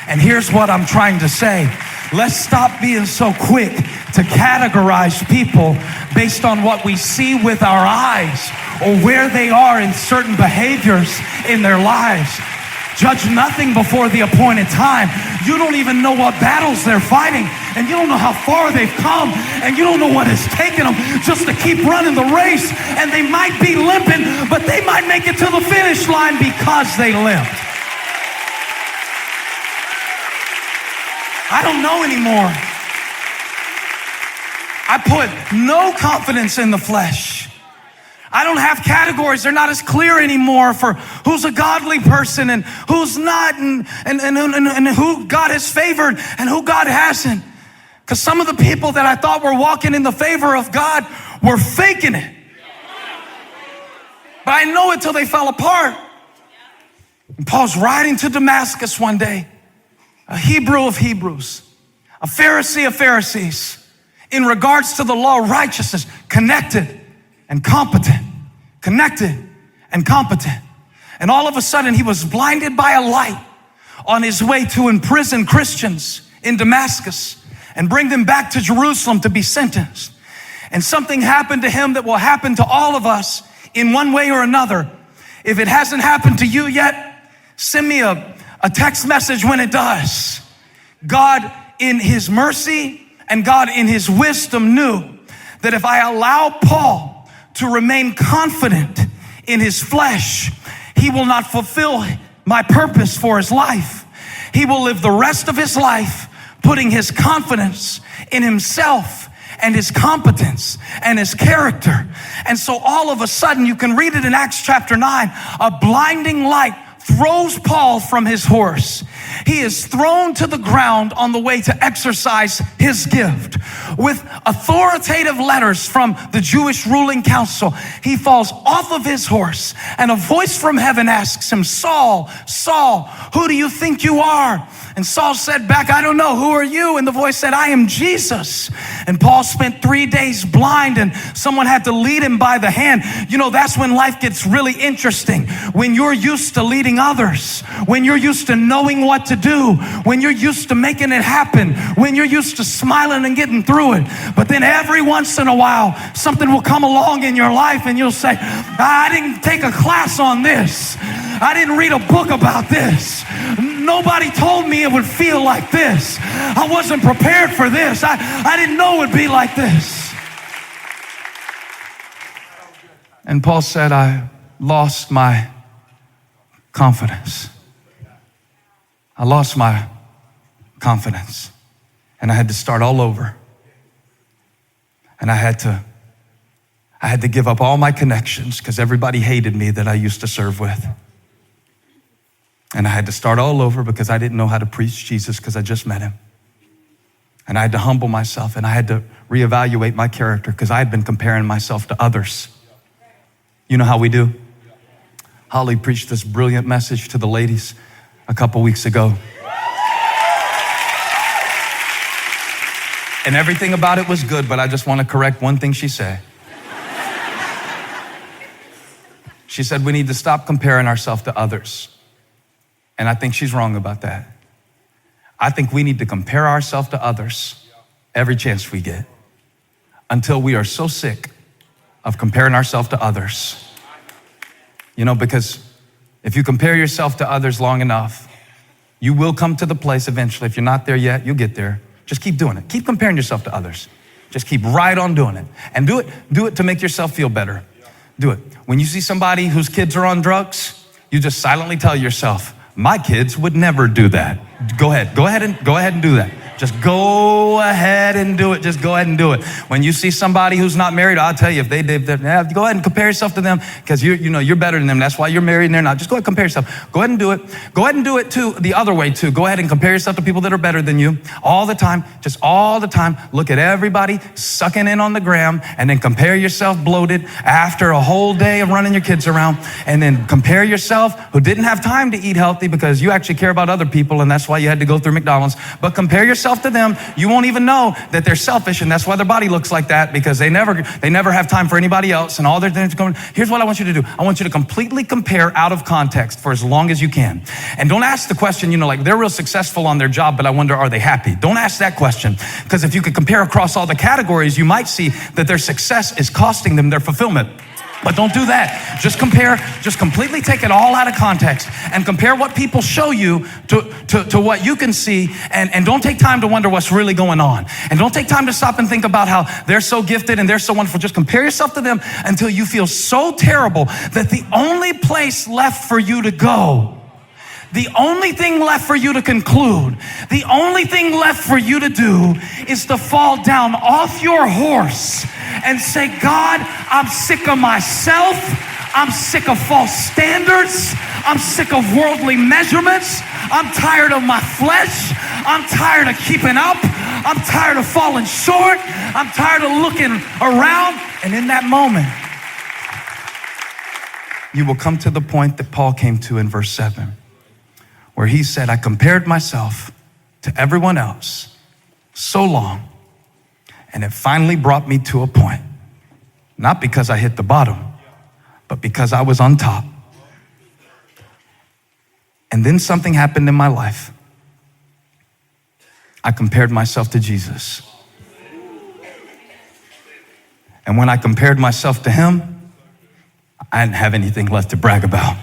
And here's what I'm trying to say. Let's stop being so quick to categorize people based on what we see with our eyes or where they are in certain behaviors in their lives. Judge nothing before the appointed time. You don't even know what battles they're fighting, and you don't know how far they've come, and you don't know what has taken them just to keep running the race. And they might be limping, but they might make it to the finish line because they limped. I don't know anymore. I put no confidence in the flesh. I don't have categories. They're not as clear anymore for who's a godly person and who's not, and who God has favored and who God hasn't. Because some of the people that I thought were walking in the favor of God were faking it. But I know it till they fell apart. And Paul's riding to Damascus one day, a Hebrew of Hebrews, a Pharisee of Pharisees, in regards to the law, righteousness, connected and competent, connected and competent. And all of a sudden he was blinded by a light on his way to imprison Christians in Damascus and bring them back to Jerusalem to be sentenced. And something happened to him that will happen to all of us in one way or another. If it hasn't happened to you yet, send me a text message when it does. God in his mercy and God in his wisdom knew that if I allow Paul to remain confident in his flesh, he will not fulfill my purpose for his life. He will live the rest of his life putting his confidence in himself and his competence and his character. And so all of a sudden, you can read it in Acts chapter 9, a blinding light throws Paul from his horse. He is thrown to the ground on the way to exercise his gift. With authoritative letters from the Jewish ruling council, he falls off of his horse, and a voice from heaven asks him, Saul, Saul, who do you think you are? And Saul said back, I don't know, who are you? And the voice said, I am Jesus. And Paul spent 3 days blind, and someone had to lead him by the hand. You know, that's when life gets really interesting. When you're used to leading others, when you're used to knowing what to do, when you're used to making it happen, when you're used to smiling and getting through it. But then every once in a while, something will come along in your life and you'll say, I didn't take a class on this. I didn't read a book about this. Nobody told me it would feel like this. I wasn't prepared for this. I didn't know it would be like this. And Paul said, I lost my confidence. I lost my confidence. And I had to start all over. And I had to give up all my connections because everybody hated me that I used to serve with. And I had to start all over because I didn't know how to preach Jesus because I just met him. And I had to humble myself, and I had to reevaluate my character because I had been comparing myself to others. You know how we do? Holly preached this brilliant message to the ladies a couple weeks ago. And everything about it was good, but I just want to correct one thing she said. She said we need to stop comparing ourselves to others. And I think she's wrong about that. I think we need to compare ourselves to others every chance we get until we are so sick of comparing ourselves to others. You know, because if you compare yourself to others long enough, you will come to the place eventually. If you're not there yet, you'll get there. Just keep doing it. Keep comparing yourself to others. Just keep right on doing it. And do it to make yourself feel better. Do it. When you see somebody whose kids are on drugs, you just silently tell yourself, my kids would never do that. Go ahead and do that. Just go ahead and do it. Just go ahead and do it. When you see somebody who's not married, I'll tell you, if they did that, go ahead and compare yourself to them because you're better than them. That's why you're married and they're not. Just go ahead and compare yourself. Go ahead and do it. Go ahead and do it too, the other way too. Go ahead and compare yourself to people that are better than you all the time. Just all the time. Look at everybody sucking in on the gram and then compare yourself bloated after a whole day of running your kids around, and then compare yourself who didn't have time to eat healthy because you actually care about other people and that's why you had to go through McDonald's. But compare yourself yourself to them, you won't even know that they're selfish, and that's why their body looks like that, because they never have time for anybody else, and all they're going. Here's what I want you to do. I want you to completely compare out of context for as long as you can. And don't ask the question, like they're real successful on their job, but I wonder, are they happy? Don't ask that question, because if you could compare across all the categories, you might see that their success is costing them their fulfillment. But don't do that. Just compare, just completely take it all out of context and compare what people show you to what you can see, and don't take time to wonder what's really going on. And don't take time to stop and think about how they're so gifted and they're so wonderful. Just compare yourself to them until you feel so terrible that the only place left for you to go, the only thing left for you to conclude, the only thing left for you to do is to fall down off your horse and say, God, I'm sick of myself. I'm sick of false standards. I'm sick of worldly measurements. I'm tired of my flesh. I'm tired of keeping up. I'm tired of falling short. I'm tired of looking around. And in that moment, you will come to the point that Paul came to in verse 7. Where he said, I compared myself to everyone else so long, and it finally brought me to a point, not because I hit the bottom, but because I was on top. And then something happened in my life. I compared myself to Jesus. And when I compared myself to him, I didn't have anything left to brag about.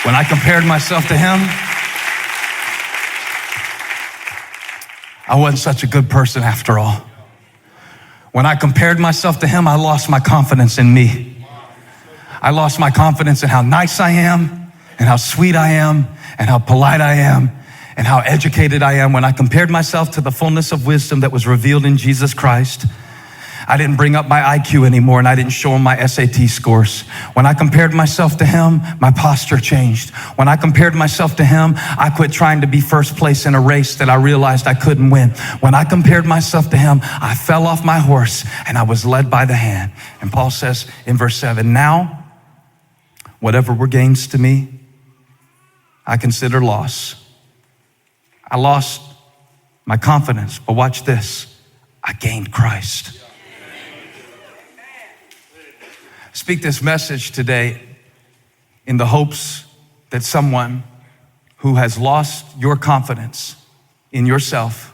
When I compared myself to him, I wasn't such a good person after all. When I compared myself to him, I lost my confidence in me. I lost my confidence in how nice I am, and how sweet I am, and how polite I am, and how educated I am. When I compared myself to the fullness of wisdom that was revealed in Jesus Christ, I didn't bring up my IQ anymore, and I didn't show him my SAT scores. When I compared myself to him, my posture changed. When I compared myself to him, I quit trying to be first place in a race that I realized I couldn't win. When I compared myself to him, I fell off my horse and I was led by the hand. And Paul says in verse 7, now, whatever were gains to me, I consider loss. I lost my confidence, but watch this, I gained Christ. Speak this message today in the hopes that someone who has lost your confidence in yourself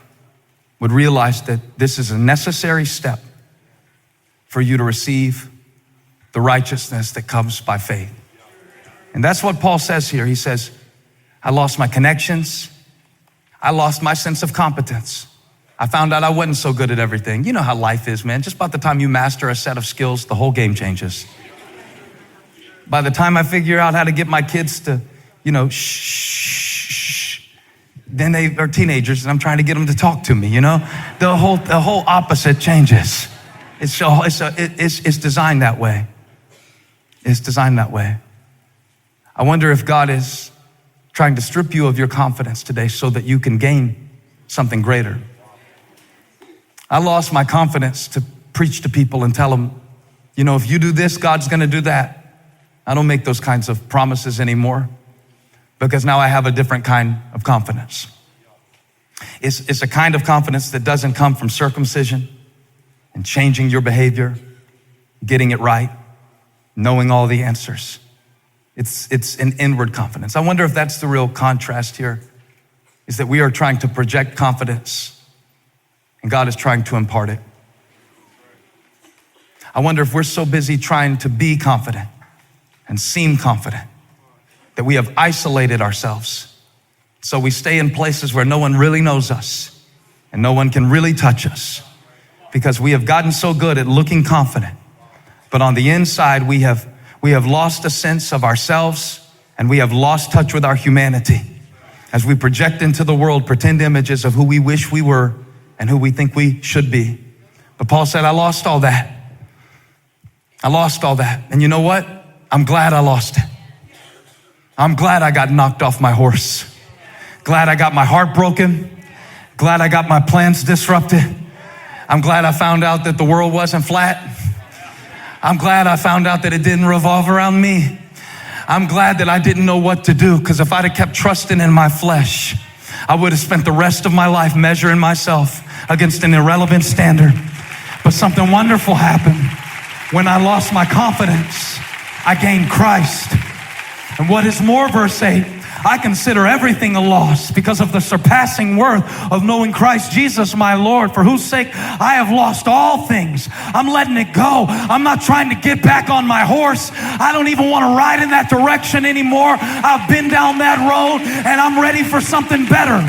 would realize that this is a necessary step for you to receive the righteousness that comes by faith. And that's what Paul says here. He says, I lost my connections. I lost my sense of competence. I found out I wasn't so good at everything. You know how life is, man. Just about the time you master a set of skills, the whole game changes. By the time I figure out how to get my kids to, shh, then they are teenagers and I'm trying to get them to talk to me, The whole opposite changes. It's designed that way. It's designed that way. I wonder if God is trying to strip you of your confidence today so that you can gain something greater. I lost my confidence to preach to people and tell them, if you do this, God's gonna do that. I don't make those kinds of promises anymore because now I have a different kind of confidence. It's a kind of confidence that doesn't come from circumcision and changing your behavior, getting it right, knowing all the answers. It's an inward confidence. I wonder if that's the real contrast here, is that we are trying to project confidence and God is trying to impart it. I wonder if we're so busy trying to be confident and seem confident that we have isolated ourselves. So we stay in places where no one really knows us and no one can really touch us because we have gotten so good at looking confident. But on the inside, we have lost a sense of ourselves and we have lost touch with our humanity as we project into the world pretend images of who we wish we were and who we think we should be. But Paul said, I lost all that. I lost all that. And you know what? I'm glad I lost it. I'm glad I got knocked off my horse. Glad I got my heart broken. Glad I got my plans disrupted. I'm glad I found out that the world wasn't flat. I'm glad I found out that it didn't revolve around me. I'm glad that I didn't know what to do, because if I'd have kept trusting in my flesh, I would have spent the rest of my life measuring myself against an irrelevant standard. But something wonderful happened. When I lost my confidence, I gained Christ. And what is more, verse 8, I consider everything a loss because of the surpassing worth of knowing Christ Jesus my Lord, for whose sake I have lost all things. I'm letting it go. I'm not trying to get back on my horse. I don't even want to ride in that direction anymore. I've been down that road and I'm ready for something better.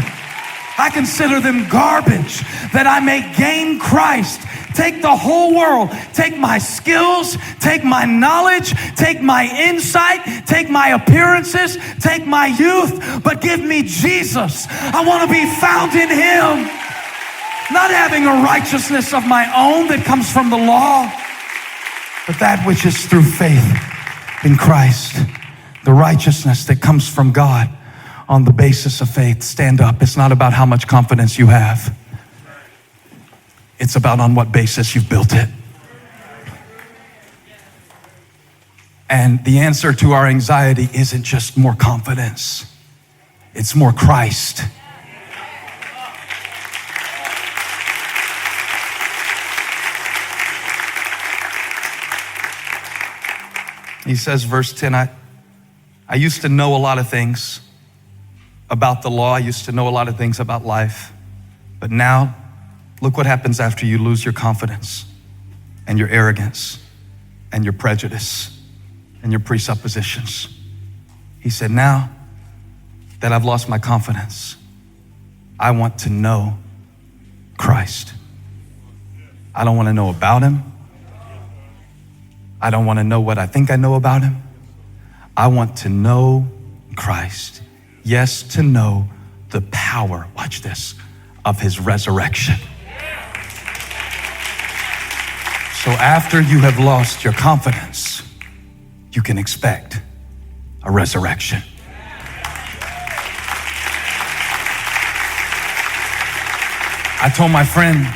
I consider them garbage that I may gain Christ. Take the whole world, take my skills, take my knowledge, take my insight, take my appearances, take my youth, but give me Jesus. I want to be found in Him, not having a righteousness of my own that comes from the law, but that which is through faith in Christ, the righteousness that comes from God on the basis of faith. Stand up. It's not about how much confidence you have. It's about on what basis you've built it. And the answer to our anxiety isn't just more confidence. It's more Christ. He says, verse 10, I used to know a lot of things about the law. I used to know a lot of things about life. But now, look what happens after you lose your confidence and your arrogance and your prejudice and your presuppositions. He said, now that I've lost my confidence, I want to know Christ. I don't want to know about Him. I don't want to know what I think I know about Him. I want to know Christ. Yes, to know the power, watch this, of His resurrection. So after you have lost your confidence, you can expect a resurrection. I told my friend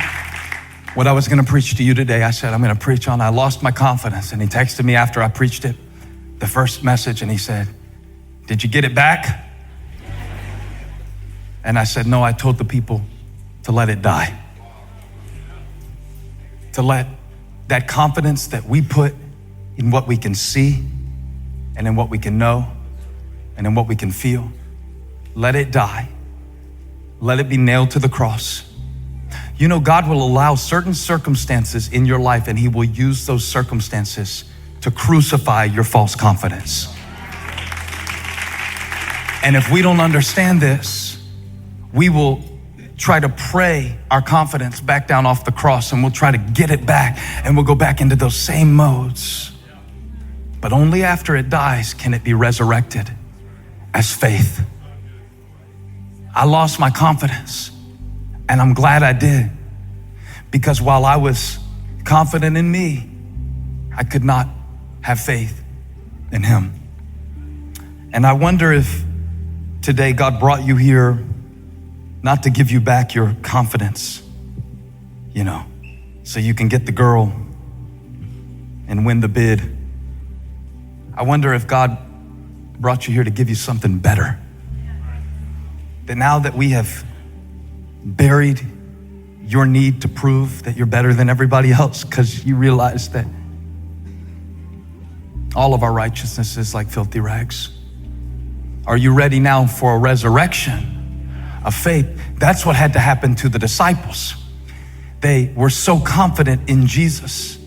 what I was going to preach to you today. I said, I'm going to preach on I lost my confidence. And he texted me after I preached it, the first message, and he said, did you get it back? And I said, no, I told the people to let it die. To let that confidence that we put in what we can see and in what we can know and in what we can feel, let it die. Let it be nailed to the cross. You know, God will allow certain circumstances in your life, and He will use those circumstances to crucify your false confidence. And if we don't understand this, we will try to pray our confidence back down off the cross, and we'll try to get it back, and we'll go back into those same modes. But only after it dies can it be resurrected as faith. I lost my confidence, and I'm glad I did, because while I was confident in me, I could not have faith in Him. And I wonder if today God brought you here not to give you back your confidence, you know, so you can get the girl and win the bid. I wonder if God brought you here to give you something better. That now that we have buried your need to prove that you're better than everybody else, because you realize that all of our righteousness is like filthy rags. Are you ready now for a resurrection of faith? That's what had to happen to the disciples. They were so confident in Jesus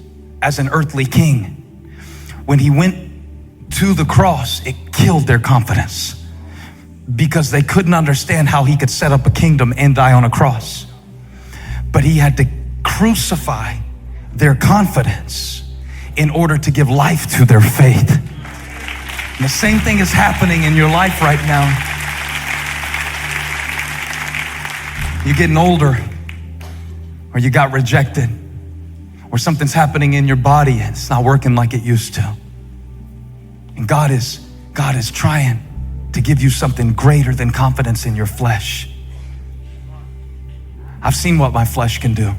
as an earthly king. When He went to the cross, it killed their confidence because they couldn't understand how He could set up a kingdom and die on a cross. But He had to crucify their confidence in order to give life to their faith. And the same thing is happening in your life right now. You're getting older, or you got rejected, or something's happening in your body and it's not working like it used to. And God is trying to give you something greater than confidence in your flesh. I've seen what my flesh can do,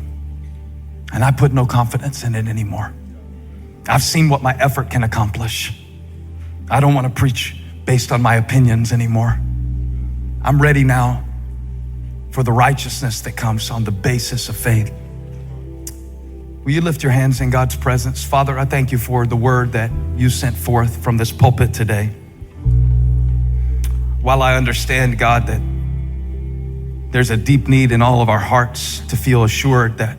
and I put no confidence in it anymore. I've seen what my effort can accomplish. I don't want to preach based on my opinions anymore. I'm ready now for the righteousness that comes on the basis of faith. Will you lift your hands in God's presence? Father, I thank you for the word that you sent forth from this pulpit today. While I understand, God, that there's a deep need in all of our hearts to feel assured that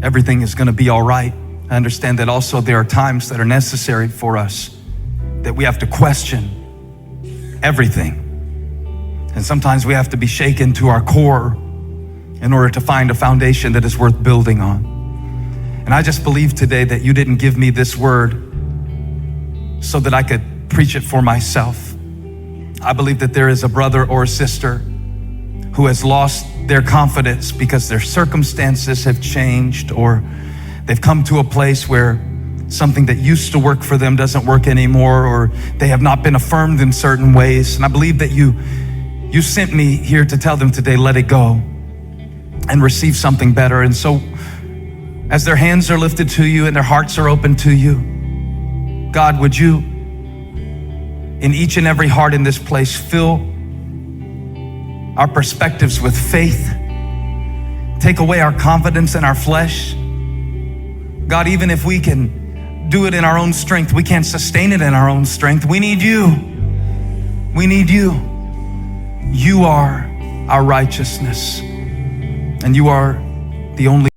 everything is going to be all right, I understand that also there are times that are necessary for us that we have to question everything. And sometimes we have to be shaken to our core in order to find a foundation that is worth building on. And I just believe today that you didn't give me this word so that I could preach it for myself. I believe that there is a brother or a sister who has lost their confidence because their circumstances have changed, or they've come to a place where something that used to work for them doesn't work anymore, or they have not been affirmed in certain ways. And I believe that you sent me here to tell them today, let it go and receive something better. And so as their hands are lifted to you and their hearts are open to you, God, would you, in each and every heart in this place, fill our perspectives with faith, take away our confidence in our flesh. God, even if we can do it in our own strength, we can't sustain it in our own strength. We need you. We need you. You are our righteousness, and you are the only